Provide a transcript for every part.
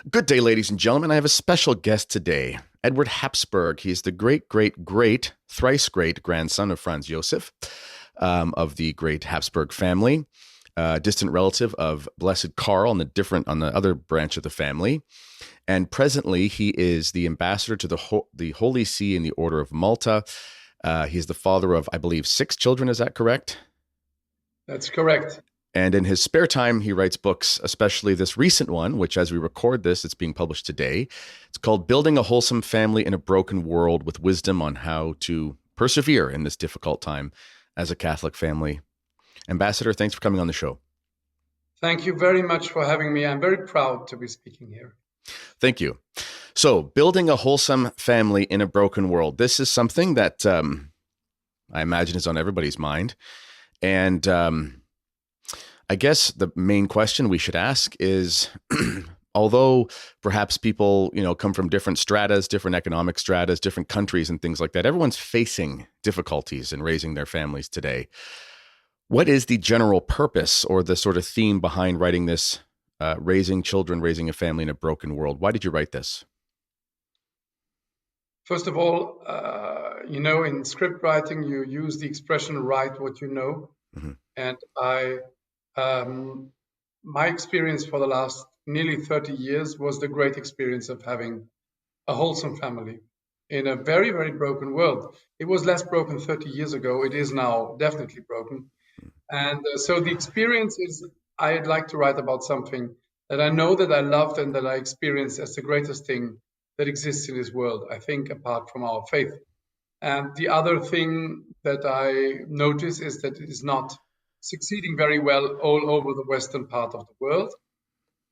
Good day, ladies and gentlemen. I have a special guest today, Eduard Habsburg. He's the thrice great grandson of Franz Josef, of the great Habsburg family, distant relative of Blessed Karl on the other branch of the family. And presently, he is the ambassador to the Holy See in the Order of Malta. He's the father of, I believe, 6 children. Is that correct? That's correct. And in his spare time, he writes books, especially this recent one, which as we record this, it's being published today. It's called Building a Wholesome Family in a Broken World with Wisdom on How to Persevere in This Difficult Time as a Catholic Family. Ambassador, thanks for coming on the show. Thank you very much for having me. I'm very proud to be speaking here. Thank you. So, building a wholesome family in a broken world. This is something that I imagine is on everybody's mind. And I guess the main question we should ask is, although perhaps people, come from different stratas, different economic stratas, different countries and things like that, everyone's facing difficulties in raising their families today. What is the general purpose or the sort of theme behind writing this, raising children, raising a family in a broken world? Why did you write this? First of all, in script writing, you use the expression write what you know. Mm-hmm. And my experience for the last nearly 30 years was the great experience of having a wholesome family in a very, very broken world. It was less broken 30 years ago. It is now definitely broken. And so the experience is, I'd like to write about something that I know that I loved and that I experienced as the greatest thing that exists in this world, I think, apart from our faith. And the other thing that I notice is that it is not succeeding very well all over the western part of the world.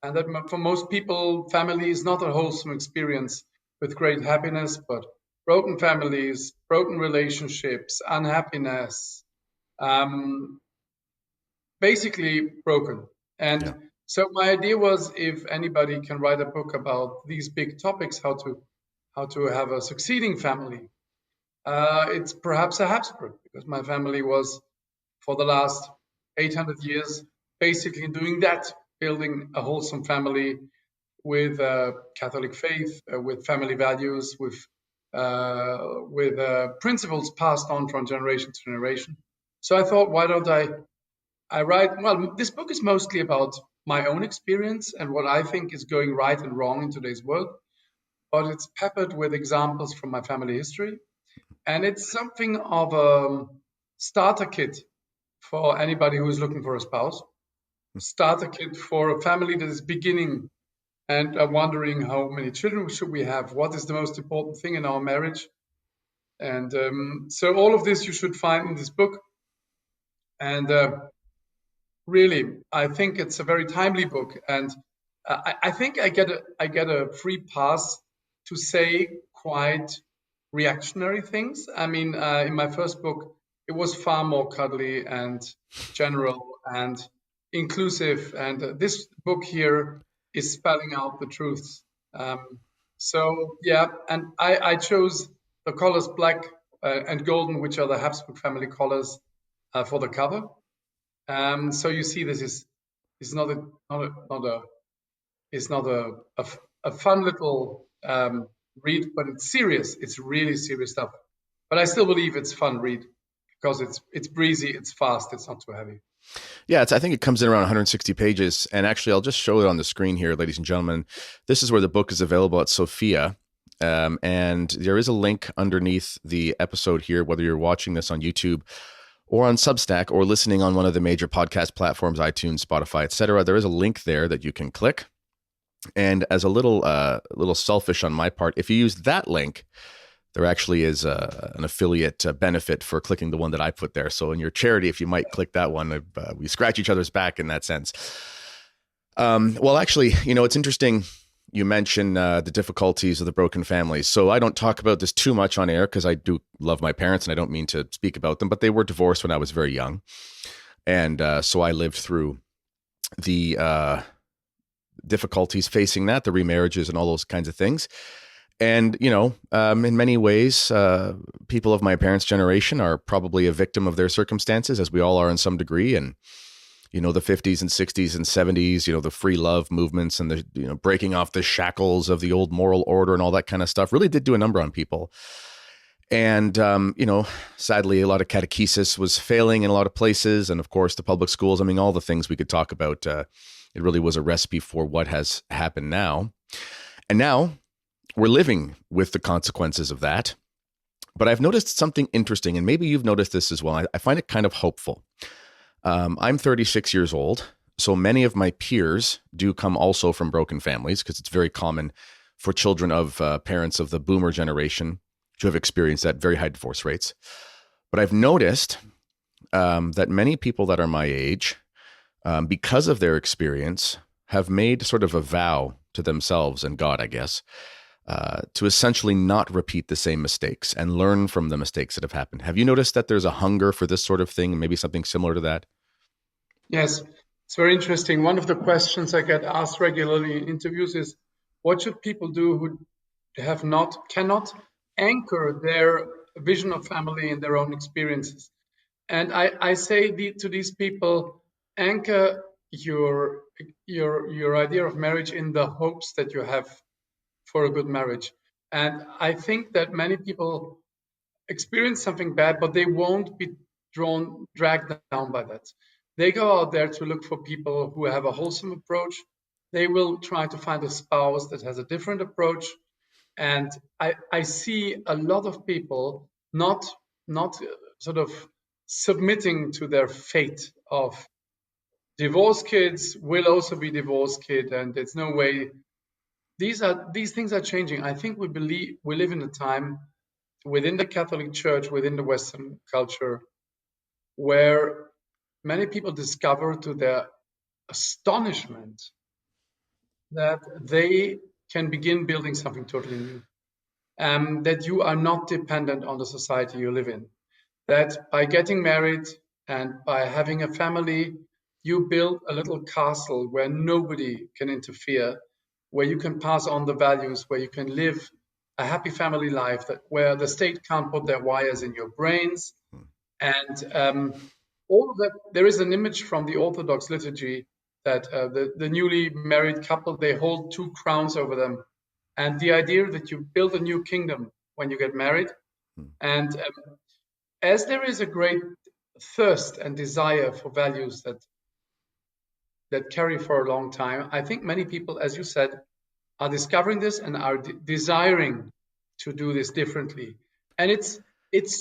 And that for most people, family is not a wholesome experience with great happiness, but broken families, broken relationships, unhappiness, basically broken. And so my idea was, if anybody can write a book about these big topics, how to have a succeeding family, it's perhaps a Habsburg, because my family was, for the last 800 years, basically doing that, building a wholesome family with Catholic faith, with family values, with principles passed on from generation to generation. So I thought, why don't I write? Well, this book is mostly about my own experience and what I think is going right and wrong in today's world, but it's peppered with examples from my family history. And it's something of a starter kit for anybody who is looking for a spouse, starter kit for a family that is beginning and wondering how many children should we have, what is the most important thing in our marriage. And so all of this you should find in this book. And really, I think it's a very timely book. And I think I get a free pass to say quite reactionary things. I mean, in my first book, it was far more cuddly and general and inclusive. And this book here is spelling out the truths. And I chose the colors black and golden, which are the Habsburg family colors, for the cover. So you see, this is not a fun little read, but it's serious. It's really serious stuff. But I still believe it's fun read because it's breezy, it's fast, it's not too heavy. Yeah, I think it comes in around 160 pages. And actually, I'll just show it on the screen here, ladies and gentlemen. This is where the book is available at Sophia. And there is a link underneath the episode here, whether you're watching this on YouTube or on Substack or listening on one of the major podcast platforms, iTunes, Spotify, etc. There is a link there that you can click. And as a little selfish on my part, if you use that link, there actually is an affiliate benefit for clicking the one that I put there. So in your charity, if you might click that one, we scratch each other's back in that sense. Well, actually, it's interesting. You mentioned the difficulties of the broken families. So I don't talk about this too much on air because I do love my parents and I don't mean to speak about them, but they were divorced when I was very young. And so I lived through the difficulties facing that, the remarriages and all those kinds of things. And, in many ways, people of my parents' generation are probably a victim of their circumstances, as we all are in some degree. And the 50s and 60s and 70s, the free love movements and the, breaking off the shackles of the old moral order and all that kind of stuff really did do a number on people. And, sadly, a lot of catechesis was failing in a lot of places. And of course, the public schools, I mean, all the things we could talk about. It really was a recipe for what has happened now. And now we're living with the consequences of that. But I've noticed something interesting, and maybe you've noticed this as well. I find it kind of hopeful. I'm 36 years old, so many of my peers do come also from broken families, because it's very common for children of parents of the boomer generation to have experienced that, very high divorce rates. But I've noticed that many people that are my age, because of their experience, have made sort of a vow to themselves and God, I guess, to essentially not repeat the same mistakes and learn from the mistakes that have happened. Have you noticed that there's a hunger for this sort of thing, maybe something similar to that? Yes, it's very interesting. One of the questions I get asked regularly in interviews is, what should people do who cannot anchor their vision of family in their own experiences? And I say to these people, anchor your idea of marriage in the hopes that you have for a good marriage. And I think that many people experience something bad, but they won't be dragged down by that. They go out there to look for people who have a wholesome approach. They will try to find a spouse that has a different approach. And I see a lot of people not sort of submitting to their fate of divorced kids will also be divorced kid, and there's no way. These things are changing. I think we live in a time within the Catholic Church, within the Western culture, where many people discover to their astonishment that they can begin building something totally new. That you are not dependent on the society you live in. That by getting married and by having a family, you build a little castle where nobody can interfere, where you can pass on the values, where you can live a happy family life, where the state can't put their wires in your brains. And all of that, there is an image from the Orthodox liturgy that the newly married couple, they hold two crowns over them. And the idea that you build a new kingdom when you get married. And as there is a great thirst and desire for values that carry for a long time, I think many people, as you said, are discovering this and are desiring to do this differently. And it's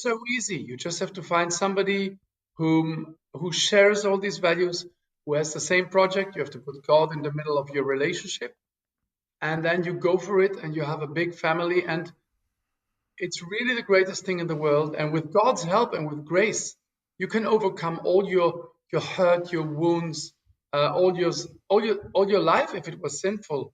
so easy. You just have to find somebody who shares all these values, who has the same project. You have to put God in the middle of your relationship, and then you go for it, and you have a big family, and it's really the greatest thing in the world. And with God's help and with grace, you can overcome all your hurt, your wounds, all your life, if it was sinful,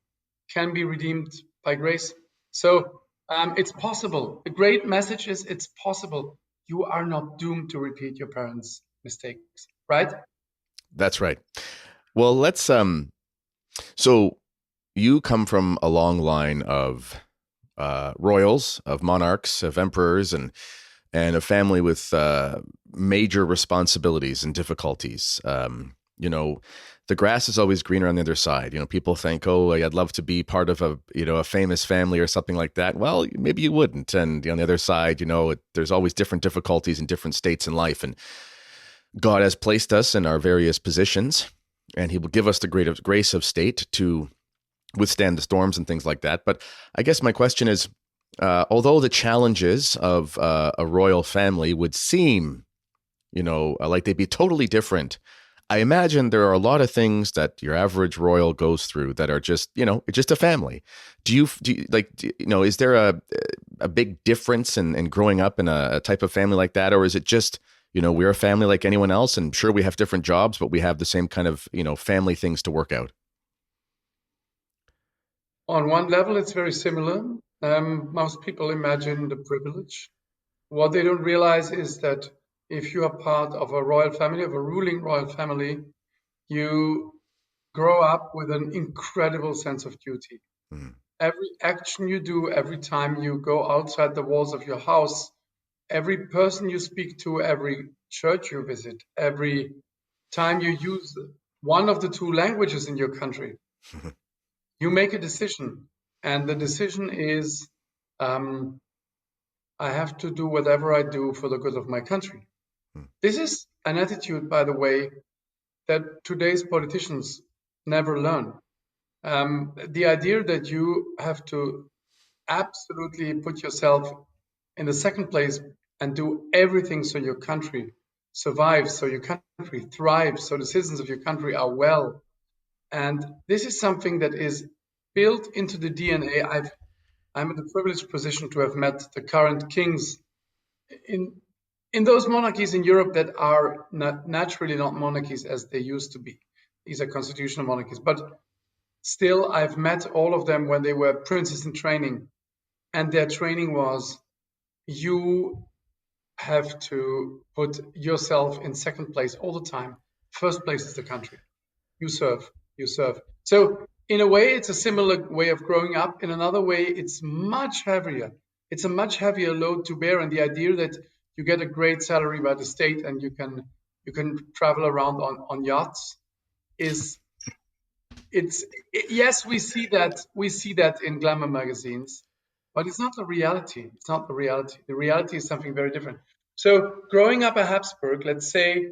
can be redeemed by grace. So it's possible. The great message is it's possible. You are not doomed to repeat your parents' mistakes, right? That's right. Well, so you come from a long line of royals, of monarchs, of emperors, and a family with major responsibilities and difficulties. The grass is always greener on the other side. People think, oh, I'd love to be part of a famous family or something like that. Well, maybe you wouldn't. And on the other side, there's always different difficulties in different states in life. And God has placed us in our various positions, and he will give us the grace of state to withstand the storms and things like that. But I guess my question is, although the challenges of a royal family would seem, like they'd be totally different, I imagine there are a lot of things that your average royal goes through that are just, just a family. Is there a big difference in growing up in a type of family like that? Or is it just, we're a family like anyone else, and sure, we have different jobs, but we have the same kind of, family things to work out? On one level, it's very similar. Most people imagine the privilege. What they don't realize is that if you are part of a royal family, of a ruling royal family, you grow up with an incredible sense of duty. Mm. Every action you do, every time you go outside the walls of your house, every person you speak to, every church you visit, every time you use one of the two languages in your country, you make a decision, and the decision is, I have to do whatever I do for the good of my country. This is an attitude, by the way, that today's politicians never learn. The idea that you have to absolutely put yourself in the second place and do everything so your country survives, so your country thrives, so the citizens of your country are well. And this is something that is built into the DNA. I'm in the privileged position to have met the current kings in those monarchies in Europe that are naturally not monarchies as they used to be. These are constitutional monarchies. But still, I've met all of them when they were princes in training. And their training was, you have to put yourself in second place all the time. First place is the country. You serve. So in a way, it's a similar way of growing up. In another way, it's much heavier. It's a much heavier load to bear. And the idea that you get a great salary by the state and you can travel around on yachts yes, we see that in glamour magazines, but it's not the reality. It's not the reality. The reality is something very different. So growing up a Habsburg, let's say,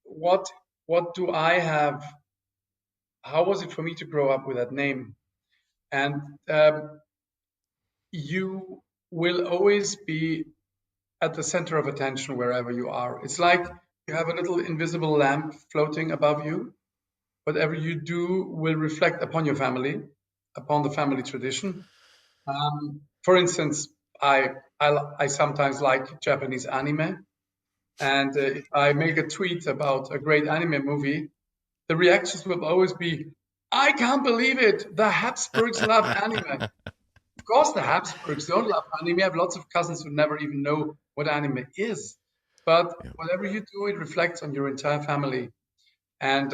what do I have? How was it for me to grow up with that name? And you will always be at the center of attention wherever you are. It's like you have a little invisible lamp floating above you. Whatever you do will reflect upon your family, upon the family tradition. For instance, I sometimes like Japanese anime, and if I make a tweet about a great anime movie, the reactions will always be, "I can't believe it! The Habsburgs love anime." Of course, the Habsburgs don't love anime. I have lots of cousins who never even know what anime is. But whatever you do, it reflects on your entire family. And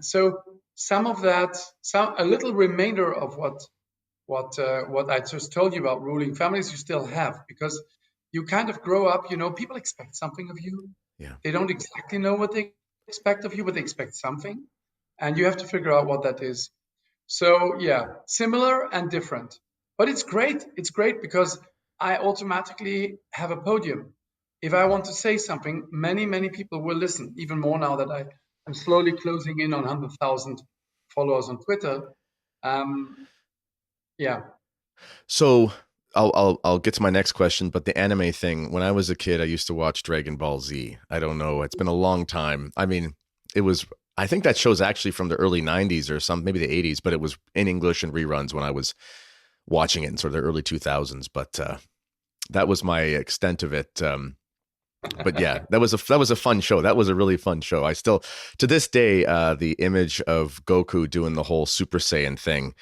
so some of that, a little remainder of what I just told you about ruling families, you still have, because you kind of grow up. People expect something of you. Yeah. They don't exactly know what they expect of you, but they expect something, and you have to figure out what that is. So yeah, similar and different, but it's great. It's great because I automatically have a podium. If I want to say something, many people will listen. Even more now that I'm slowly closing in on 100,000 followers on Twitter. Yeah. So I'll get to my next question, but the anime thing, when I was a kid, I used to watch Dragon Ball Z. I don't know. It's been a long time. I mean, I think that show's actually from the early 90s or maybe the 80s, but it was in English and reruns when I was watching it in sort of the early 2000s. But that was my extent of it. But yeah, that was a fun show. That was a really fun show. I still, to this day, the image of Goku doing the whole Super Saiyan thing.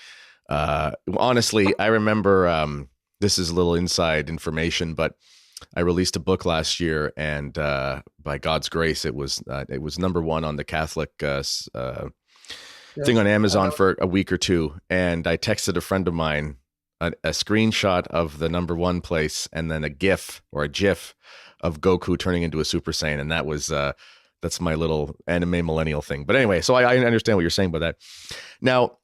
Honestly, I remember, this is a little inside information, but I released a book last year, and by God's grace, it was number one on the Catholic thing on Amazon for a week or two. And I texted a friend of mine a screenshot of the number one place, and then a GIF or a GIF of Goku turning into a Super Saiyan, and that's my little anime millennial thing. But anyway, so I understand what you're saying about that. Now,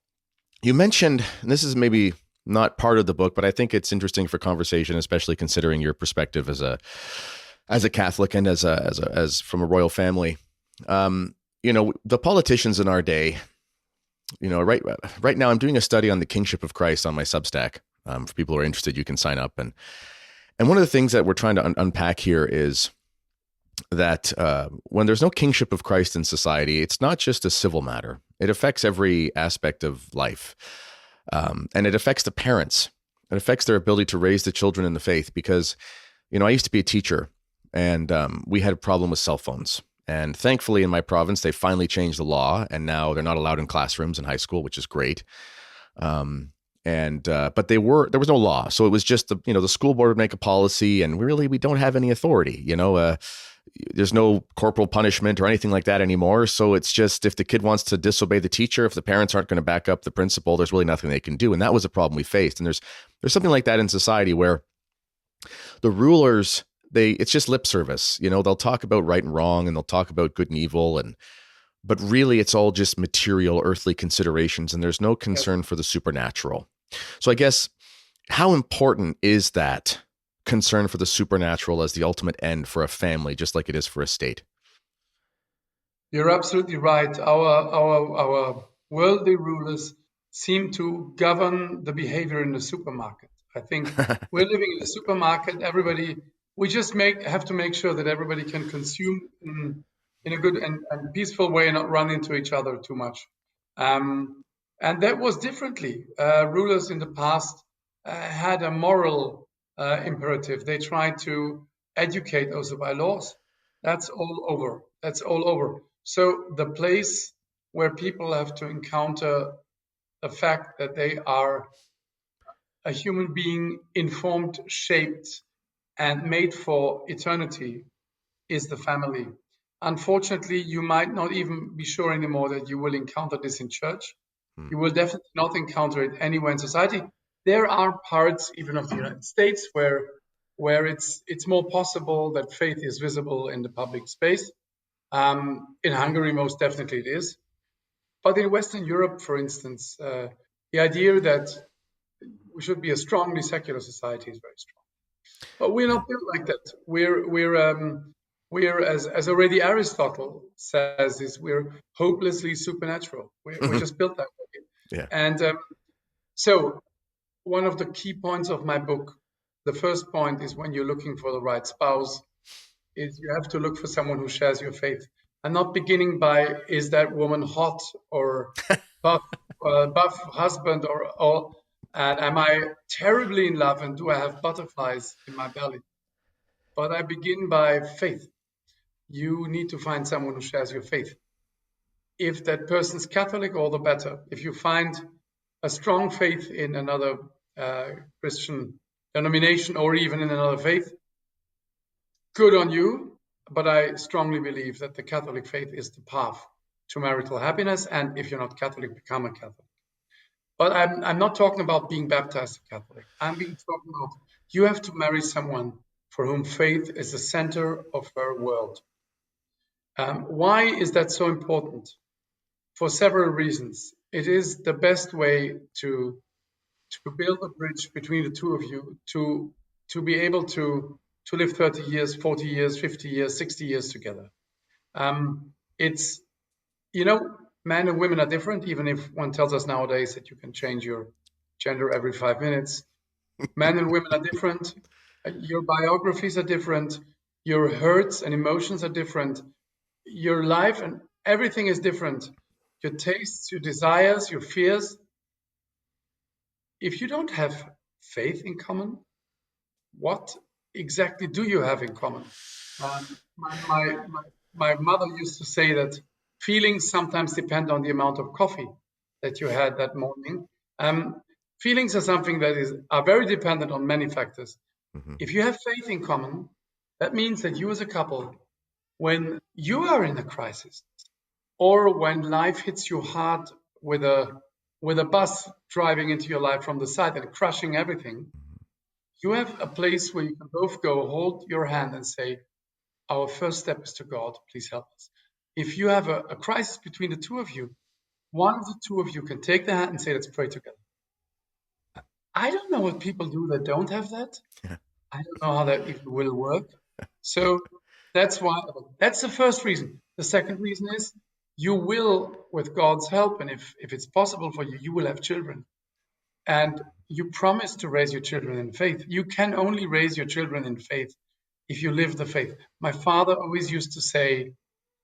you mentioned, and this is maybe not part of the book, but I think it's interesting for conversation, especially considering your perspective as a Catholic and as from a royal family. The politicians in our day, right now I'm doing a study on the kingship of Christ on my Substack. For people who are interested, you can sign up. And one of the things that we're trying to unpack here is that when there's no kingship of Christ in society, it's not just a civil matter. It affects every aspect of life. And it affects the parents. It affects their ability to raise the children in the faith, because, I used to be a teacher, and we had a problem with cell phones. And thankfully in my province, they finally changed the law, and now they're not allowed in classrooms in high school, which is great. But there was no law. So it was just the school board would make a policy, and we don't have any authority, there's no corporal punishment or anything like that anymore. So it's just, if the kid wants to disobey the teacher, if the parents aren't going to back up the principal, there's really nothing they can do. And that was a problem we faced. And there's something like that in society where the rulers, it's just lip service. They'll talk about right and wrong, and they'll talk about good and evil, and but really it's all just material, earthly considerations, and there's no Yes. concern for the supernatural. So I guess, how important is that concern for the supernatural as the ultimate end for a family, just like it is for a state? You're absolutely right. Our worldly rulers seem to govern the behavior in the supermarket. I think we're living in a supermarket. Everybody, we just have to make sure that everybody can consume in a good and peaceful way, and not run into each other too much. And that was differently. Rulers in the past had a moral imperative. They tried to educate also by laws. That's all over. That's all over. So the place where people have to encounter the fact that they are a human being informed, shaped, and made for eternity is the family. Unfortunately, you might not even be sure anymore that you will encounter this in church. Hmm. You will definitely not encounter it anywhere in society. There are parts even of the United States where it's more possible that faith is visible in the public space. In Hungary, most definitely it is. But in Western Europe, for instance, the idea that we should be a strongly secular society is very strong. But we're Yeah. not built like that. We're as already Aristotle says, is we're hopelessly supernatural. We're just built that way. Yeah. And so one of the key points of my book, the first point is when you're looking for the right spouse, is you have to look for someone who shares your faith. And not beginning by, is that woman hot or buff, buff husband, or and am I terribly in love and do I have butterflies in my belly? But I begin by faith. You need to find someone who shares your faith. If that person's Catholic, all the better. If you find a strong faith in another Christian denomination or even in another faith, good on you. But I strongly believe that the Catholic faith is the path to marital happiness. And if you're not Catholic, become a Catholic. But I'm not talking about being baptized a Catholic. I'm being talking about you have to marry someone for whom faith is the center of her world. Why is that so important? For several reasons. It is the best way to build a bridge between the two of you, to be able to live 30 years, 40 years, 50 years, 60 years together. It's, men and women are different, even if one tells us nowadays that you can change your gender every 5 minutes. Men and women are different. Your biographies are different. Your hurts and emotions are different. Your life and everything is different. Your tastes, your desires, your fears. If you don't have faith in common, what exactly do you have in common? My mother used to say that feelings sometimes depend on the amount of coffee that you had that morning. Feelings are something that are very dependent on many factors. Mm-hmm. If you have faith in common, that means that you as a couple, when you are in a crisis, or when life hits you hard with a bus driving into your life from the side and crushing everything, you have a place where you can both go, hold your hand and say, our first step is to God, please help us. If you have a crisis between the two of you, one of the two of you can take the hand and say, let's pray together. I don't know what people do that don't have that. Yeah. I don't know how that even will work. So that's the first reason. The second reason is you will, with God's help, and if it's possible for you, you will have children. And you promise to raise your children in faith. You can only raise your children in faith if you live the faith. My father always used to say,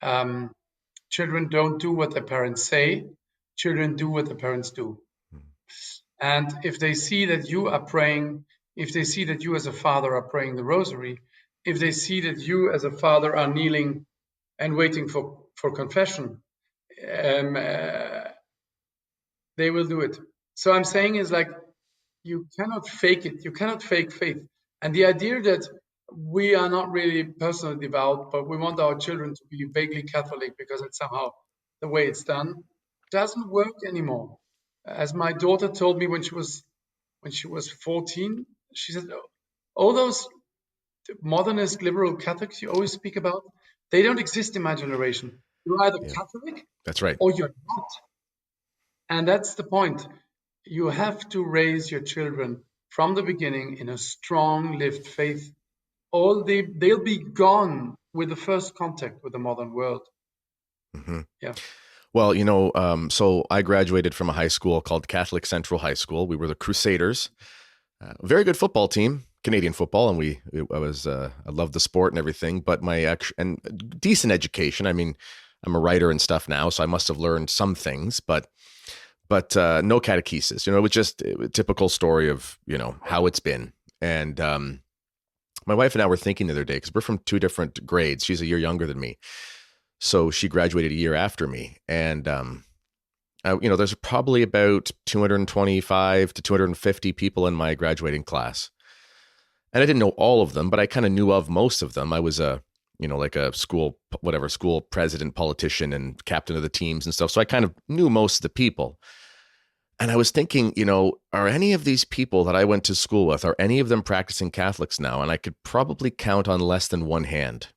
children don't do what their parents say, children do what the parents do. And if they see that you are praying, if they see that you as a father are praying the rosary, if they see that you as a father are kneeling and waiting for confession, they will do it. So I'm saying is like, you cannot fake it. You cannot fake faith. And the idea that we are not really personally devout, but we want our children to be vaguely Catholic because it's somehow the way it's done, doesn't work anymore. As my daughter told me when she was 14, she said, all those modernist liberal Catholics you always speak about, they don't exist in my generation. You're either Yeah, Catholic that's right. or you're not. And that's the point. You have to raise your children from the beginning in a strong lived faith. They'll be gone with the first contact with the modern world. Hmm. Yeah. Well, so I graduated from a high school called Catholic Central High School. We were the Crusaders, very good football team, Canadian football, and I loved the sport and everything. But and decent education. I mean, I'm a writer and stuff now, so I must have learned some things, but no catechesis. It was just a typical story of how it's been. And my wife and I were thinking the other day because we're from two different grades. She's a year younger than me, so she graduated a year after me, and there's probably about 225 to 250 people in my graduating class. And I didn't know all of them, but I kind of knew of most of them. I was like a school president, politician, and captain of the teams and stuff. So I kind of knew most of the people. And I was thinking, are any of these people that I went to school with, are any of them practicing Catholics now? And I could probably count on less than one hand,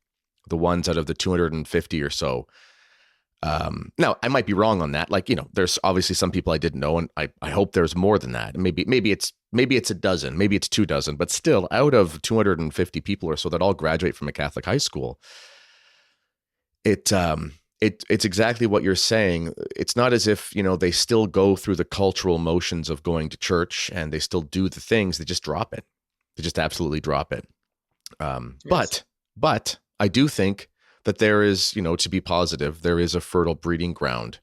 the ones out of the 250 or so. Now I might be wrong on that. Like, there's obviously some people I didn't know, and I hope there's more than that. Maybe it's a dozen, maybe it's 24, but still, out of 250 people or so that all graduate from a Catholic high school, it's exactly what you're saying. It's not as if, they still go through the cultural motions of going to church and they still do the things. They just drop it. They just absolutely drop it. Yes. But I do think that there is, to be positive, there is a fertile breeding ground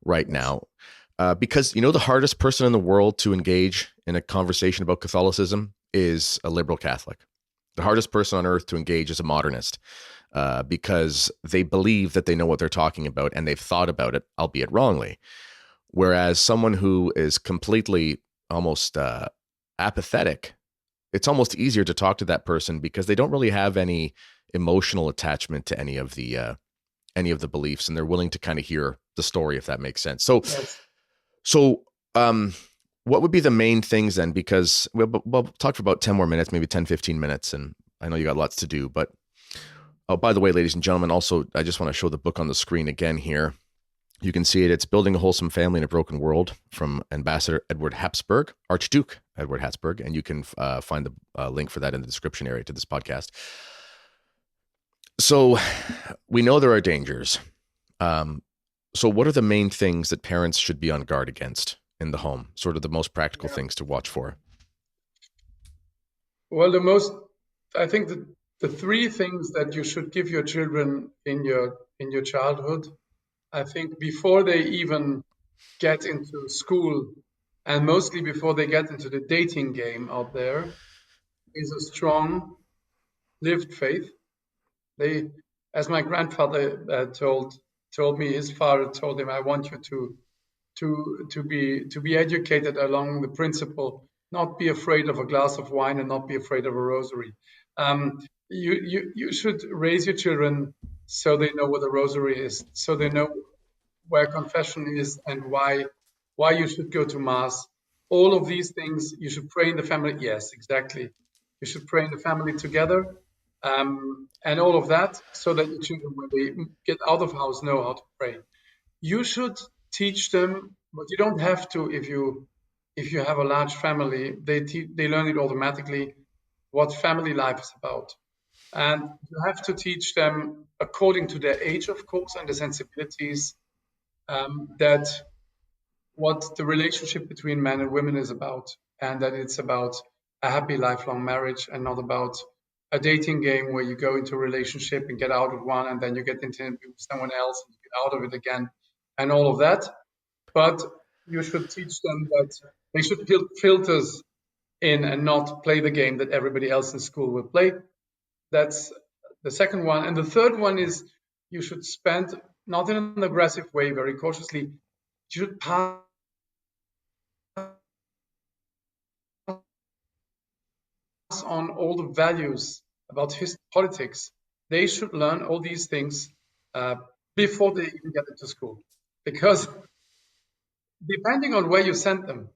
right Yes. now. Because, the hardest person in the world to engage in a conversation about Catholicism is a liberal Catholic. The hardest person on earth to engage is a modernist, because they believe that they know what they're talking about and they've thought about it, albeit wrongly. Whereas someone who is completely almost apathetic, it's almost easier to talk to that person because they don't really have any emotional attachment to any of the beliefs, and they're willing to kind of hear the story, if that makes sense. Yes. So, what would be the main things then? Because we'll talk for about 10 more minutes, maybe 10, 15 minutes. And I know you got lots to do, but oh, by the way, ladies and gentlemen, also, I just want to show the book on the screen again here. You can see it. It's Building a Wholesome Family in a Broken World from Ambassador Eduard Habsburg, Archduke Eduard Habsburg. And you can find the link for that in the description area to this podcast. So we know there are dangers. So what are the main things that parents should be on guard against in the home? Sort of the most practical Yeah. things to watch for. Well, I think the three things that you should give your children in your childhood, I think before they even get into school, and mostly before they get into the dating game out there, is a strong lived faith. They, as my grandfather told me, his father told him, "I want you to be educated along the principle, not be afraid of a glass of wine and not be afraid of a rosary." You should raise your children so they know what a rosary is, so they know where confession is and why you should go to mass. All of these things you should pray in the family. Yes, exactly. You should pray in the family together, and all of that, so that your children, when they get out of house, know how to pray. You should teach them, but you don't have to if you have a large family. They learn it automatically what family life is about, and you have to teach them according to their age, of course, and the sensibilities, that what the relationship between men and women is about, and that it's about a happy lifelong marriage and not about a dating game where you go into a relationship and get out of one and then you get into it with someone else and you get out of it again and all of that. But you should teach them that they should build filters in and not play the game that everybody else in school will play. That's the second one. And the third one is you should spend, not in an aggressive way, very cautiously, you should pass on all the values about politics. They should learn all these things before they even get into school. Because depending on where you send them,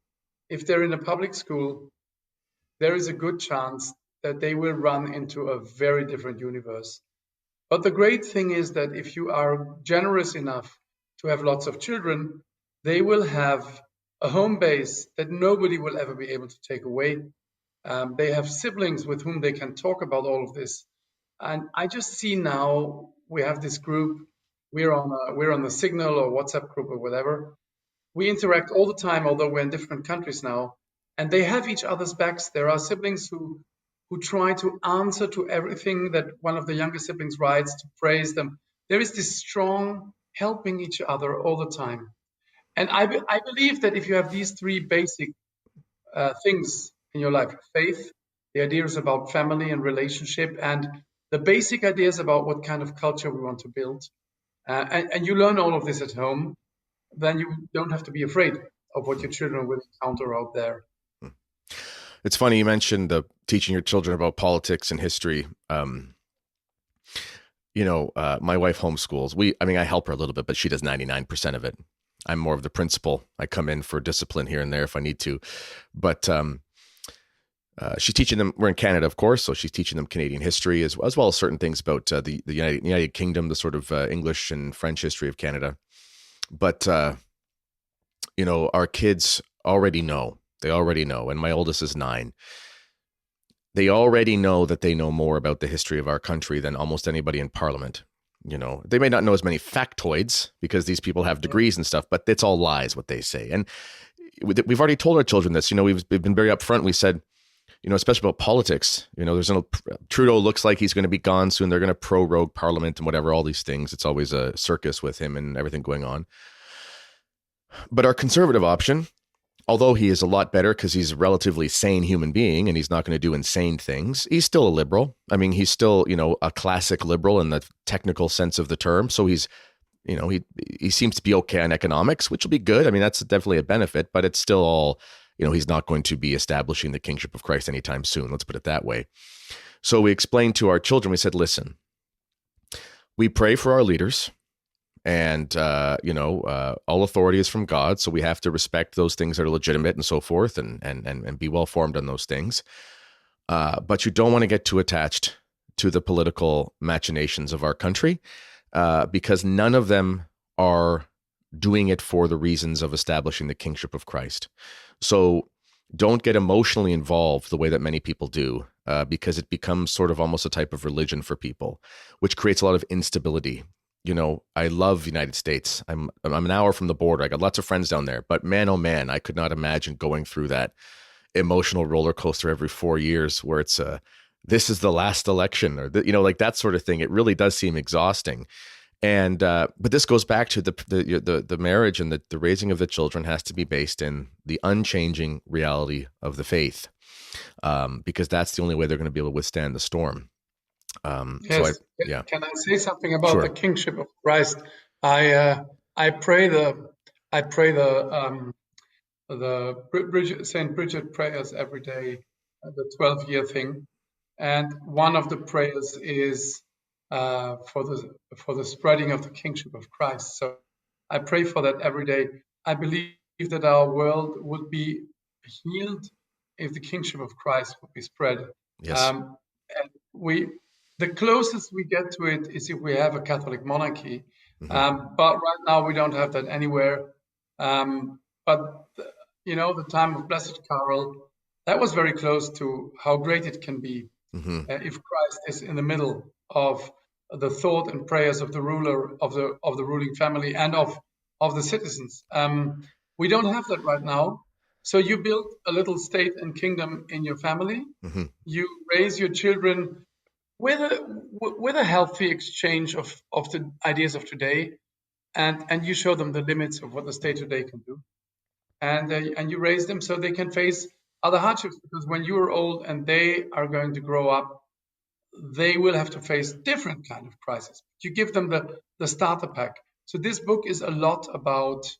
if they're in a public school, there is a good chance that they will run into a very different universe. But the great thing is that if you are generous enough to have lots of children, they will have a home base that nobody will ever be able to take away. They have siblings with whom they can talk about all of this. And I just see now we have this group. We're on the Signal or WhatsApp group or whatever. We interact all the time, although we're in different countries now, and they have each other's backs. There are siblings who try to answer to everything that one of the younger siblings writes, to praise them. There is this strong helping each other all the time. And I believe that if you have these three basic things in your life: faith, the ideas about family and relationship, and the basic ideas about what kind of culture we want to build, and you learn all of this at home, then you don't have to be afraid of what your children will encounter out there. It's funny you mentioned teaching your children about politics and history. My wife homeschools. I help her a little bit, but she does 99% of it. I'm more of the principal. I come in for discipline here and there if I need to. But she's teaching them, we're in Canada, of course, so she's teaching them Canadian history as well as certain things about the United Kingdom, the sort of English and French history of Canada. But, our kids already know. They already know. And my oldest is 9. They already know that they know more about the history of our country than almost anybody in Parliament. They may not know as many factoids because these people have degrees and stuff, but it's all lies what they say. And we've already told our children this. We've been very upfront. We said, especially about politics, Trudeau looks like he's going to be gone soon. They're going to prorogue Parliament and whatever, all these things. It's always a circus with him and everything going on. But our conservative option, although he is a lot better because he's a relatively sane human being and he's not going to do insane things, he's still a liberal. He's still, a classic liberal in the technical sense of the term. So he's, he seems to be okay on economics, which will be good. That's definitely a benefit, but it's still all, he's not going to be establishing the kingship of Christ anytime soon. Let's put it that way. So we explained to our children, we said, listen, we pray for our leaders. And, all authority is from God. So we have to respect those things that are legitimate and so forth and be well formed on those things. But you don't want to get too attached to the political machinations of our country because none of them are doing it for the reasons of establishing the kingship of Christ. So don't get emotionally involved the way that many people do because it becomes sort of almost a type of religion for people, which creates a lot of instability. I love the United States. I'm an hour from the border. I got lots of friends down there, but man, oh man, I could not imagine going through that emotional roller coaster every 4 years where it's this is the last election or like that sort of thing. It really does seem exhausting. And but this goes back to the marriage and the raising of the children has to be based in the unchanging reality of the faith, because that's the only way they're going to be able to withstand the storm. Yes. Can I say something about the kingship of Christ? I pray the Saint Bridget prayers every day, the 12-year thing, and one of the prayers is for the spreading of the kingship of Christ. So I pray for that every day. I believe that our world would be healed if the kingship of Christ would be spread. Yes. And the closest we get to it is if we have a Catholic monarchy. But right now we don't have that anywhere. But the time of Blessed Carol, that was very close to how great it can be if Christ is in the middle of the thought and prayers of the ruler of the ruling family and of the citizens. We don't have that right now. So you build a little state and kingdom in your family. You raise your children with a healthy exchange of the ideas of today, and you show them the limits of what the state today can do, and you raise them so they can face other hardships, because when you are old and they are going to grow up, they will have to face different kind of crisis. You give them the starter pack. So this book is a lot about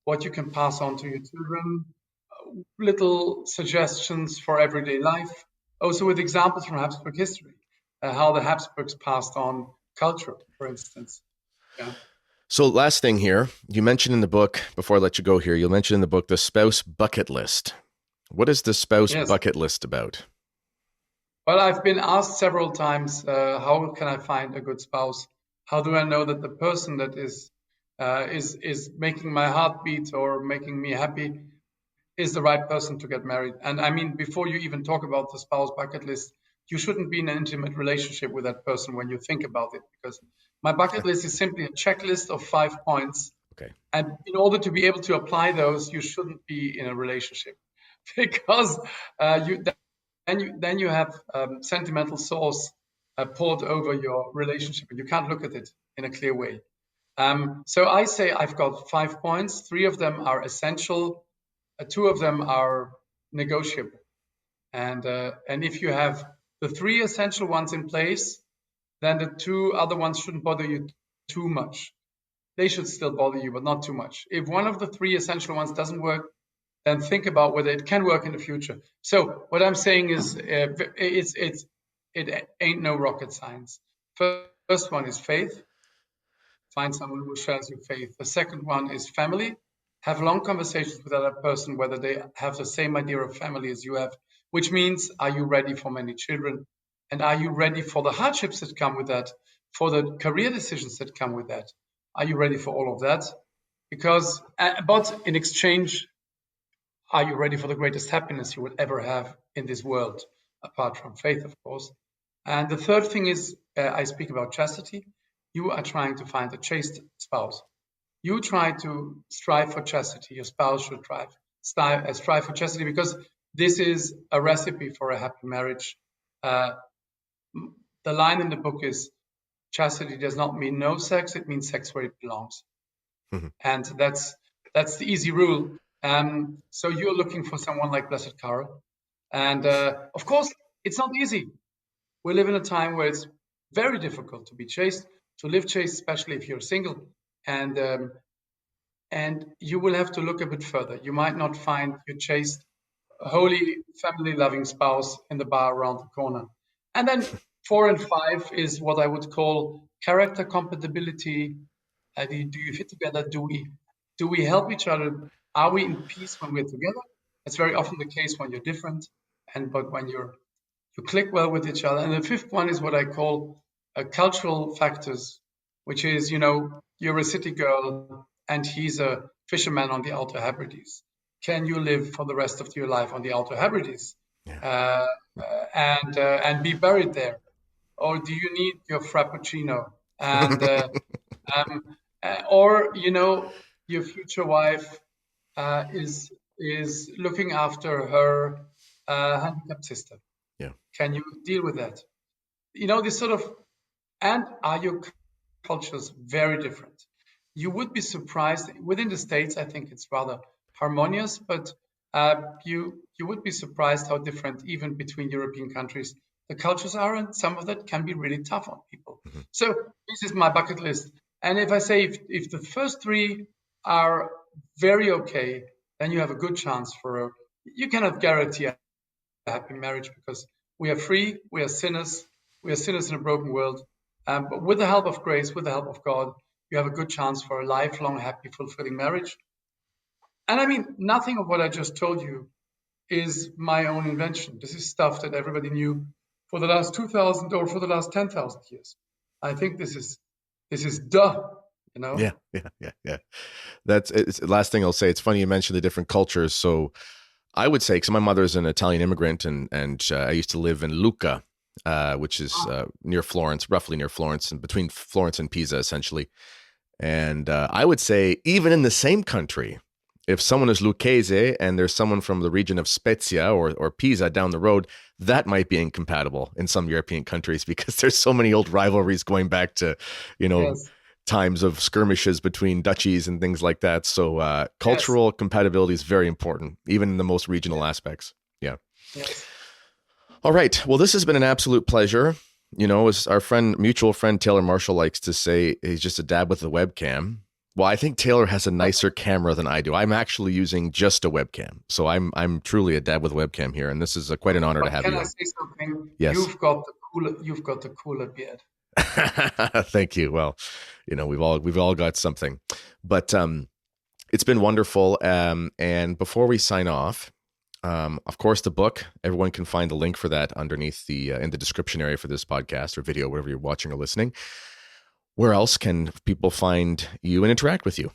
what you can pass on to your children, little suggestions for everyday life, also with examples from Habsburg history. How the Habsburgs passed on culture, for instance. Yeah. So last thing here, you mentioned in the book, before I let you go here, you'll mention in the book, the spouse bucket list. What is the spouse bucket list about? Well, I've been asked several times, how can I find a good spouse? How do I know that the person that is making my heart beat or making me happy is the right person to get married? And I mean, before you even talk about the spouse bucket list, you shouldn't be in an intimate relationship with that person when you think about it, because my bucket list is simply a checklist of 5 points. Okay. And in order to be able to apply those, you shouldn't be in a relationship because then you have sentimental sauce poured over your relationship, and you can't look at it in a clear way. So I say I've got 5 points. 3 of them are essential. 2 of them are negotiable. And if you have the 3 essential ones in place, then the 2 other ones shouldn't bother you too much. They should still bother you, but not too much. If one of the 3 essential ones doesn't work, then think about whether it can work in the future. So what I'm saying is, it ain't no rocket science. First one is faith. Find someone who shares your faith. The second one is family. Have long conversations with that person, whether they have the same idea of family as you have, which means, are you ready for many children? And are you ready for the hardships that come with that, for the career decisions that come with that? Are you ready for all of that? Because, but in exchange, are you ready for the greatest happiness you would ever have in this world, apart from faith, of course? And the third thing is, I speak about chastity. You are trying to find a chaste spouse. You try to strive for chastity. Your spouse should strive for chastity, because this is a recipe for a happy marriage. The line in the book is, chastity does not mean no sex, it means sex where it belongs. Mm-hmm. And that's the easy rule. So you're looking for someone like Blessed Carol. And of course, it's not easy. We live in a time where it's very difficult to be chaste, to live chaste, especially if you're single. And you will have to look a bit further. You might not find your chaste, holy, family-loving spouse in the bar around the corner. And then 4 and 5 is what I would call character compatibility. Do you fit together? Do we help each other? Are we in peace when we're together? It's very often the case when you're different, but when you click well with each other. And the 5th one is what I call cultural factors, which is, you're a city girl and he's a fisherman on the Outer Hebrides. Can you live for the rest of your life on the Outer Hebrides? Yeah. And be buried there? Or do you need your frappuccino? And or your future wife is looking after her handicapped sister. Yeah. Can you deal with that? This sort of, and are your cultures very different? You would be surprised. Within the States, I think it's rather harmonious, but you would be surprised how different, even between European countries, the cultures are, and some of that can be really tough on people. Mm-hmm. So this is my bucket list. And if I say, if the first 3 are very okay, then you have a good chance you cannot guarantee a happy marriage, because we are free, we are sinners in a broken world. But with the help of grace, with the help of God, you have a good chance for a lifelong, happy, fulfilling marriage. And I mean, nothing of what I just told you is my own invention. This is stuff that everybody knew for the last 2,000 or for the last 10,000 years. I think this is duh. Yeah. That's it's, last thing I'll say. It's funny you mentioned the different cultures. So I would say, because my mother's an Italian immigrant, and I used to live in Lucca, which is near Florence, roughly near Florence, and between Florence and Pisa, essentially. And I would say, even in the same country, if someone is Lucchese and there's someone from the region of Spezia or Pisa down the road, that might be incompatible in some European countries, because there's so many old rivalries going back to, yes, times of skirmishes between duchies and things like that. So cultural compatibility is very important, even in the most regional aspects. Yeah. Yes. All right. Well, this has been an absolute pleasure. As our mutual friend Taylor Marshall likes to say, he's just a dab with the webcam. Well, I think Taylor has a nicer camera than I do. I'm actually using just a webcam. So I'm truly a dab with webcam here. And this is quite an honor to have you. Can I say something? Yes. You've got the cooler beard. Thank you. Well, we've all got something, but it's been wonderful. And before we sign off, Of course, the book, everyone can find the link for that underneath in the description area for this podcast or video, wherever you're watching or listening. Where else can people find you and interact with you?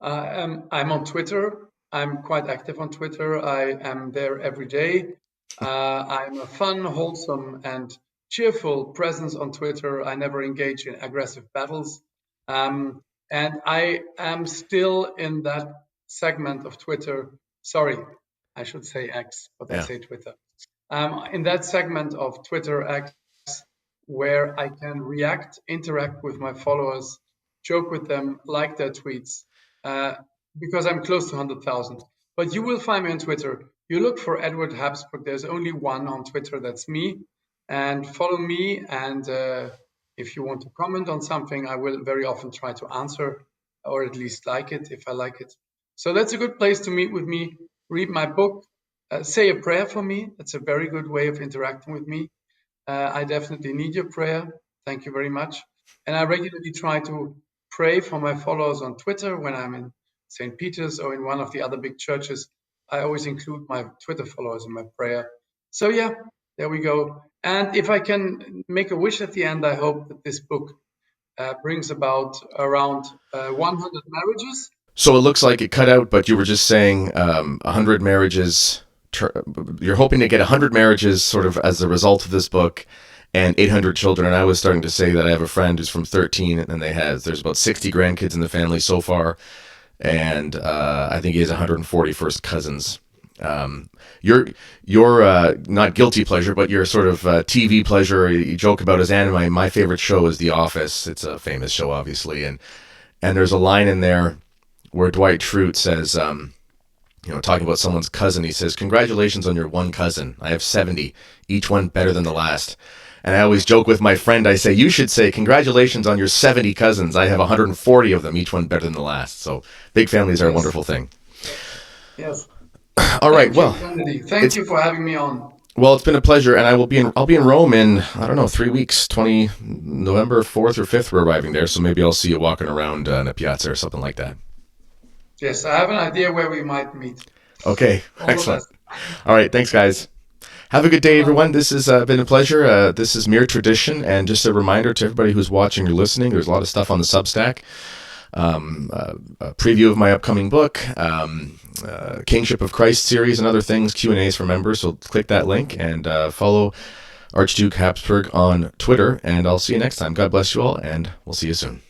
I'm on Twitter. I'm quite active on Twitter. I am there every day. I'm a fun, wholesome, and cheerful presence on Twitter. I never engage in aggressive battles. And I am still in that segment of Twitter. Sorry, I should say X, but I say Twitter. In that segment of Twitter X where I can interact with my followers, joke with them, like their tweets, because I'm close to 100,000. But you will find me on Twitter. You look for Eduard Habsburg. There's only one on Twitter. That's me. And follow me. And if you want to comment on something, I will very often try to answer, or at least like it if I like it. So that's a good place to meet with me. Read my book. Say a prayer for me. That's a very good way of interacting with me. I definitely need your prayer. Thank you very much. And I regularly try to pray for my followers on Twitter when I'm in St. Peter's or in one of the other big churches. I always include my Twitter followers in my prayer. So yeah, there we go. And if I can make a wish at the end, I hope that this book brings about around 100 marriages. So it looks like it cut out, but you were just saying 100 marriages. You're hoping to get 100 marriages sort of as a result of this book and 800 children. And I was starting to say that I have a friend who's from 13 and there's about 60 grandkids in the family so far. And I think he has 140 first cousins. Your not guilty pleasure, but your sort of TV pleasure you joke about is anime. My favorite show is The Office. It's a famous show, obviously. And there's a line in there where Dwight Schrute says, talking about someone's cousin, he says, "Congratulations on your one cousin. I have 70, each one better than the last." And I always joke with my friend, I say, you should say, "Congratulations on your 70 cousins. I have 140 of them, each one better than the last." So big families are a wonderful thing. Yes. All right. Well, thank you for having me on. Well, it's been a pleasure, and I'll be in Rome in, I don't know, 3 weeks, November 4th or 5th. We're arriving there, so maybe I'll see you walking around in a piazza or something like that. Yes, I have an idea where we might meet. Okay, excellent. All right, thanks, guys. Have a good day, everyone. This has been a pleasure. This is Mere Tradition, and just a reminder to everybody who's watching or listening, there's a lot of stuff on the Substack. A preview of my upcoming book, Kingship of Christ series, and other things, Q&As for members. So click that link and follow Archduke Habsburg on Twitter, and I'll see you next time. God bless you all, and we'll see you soon.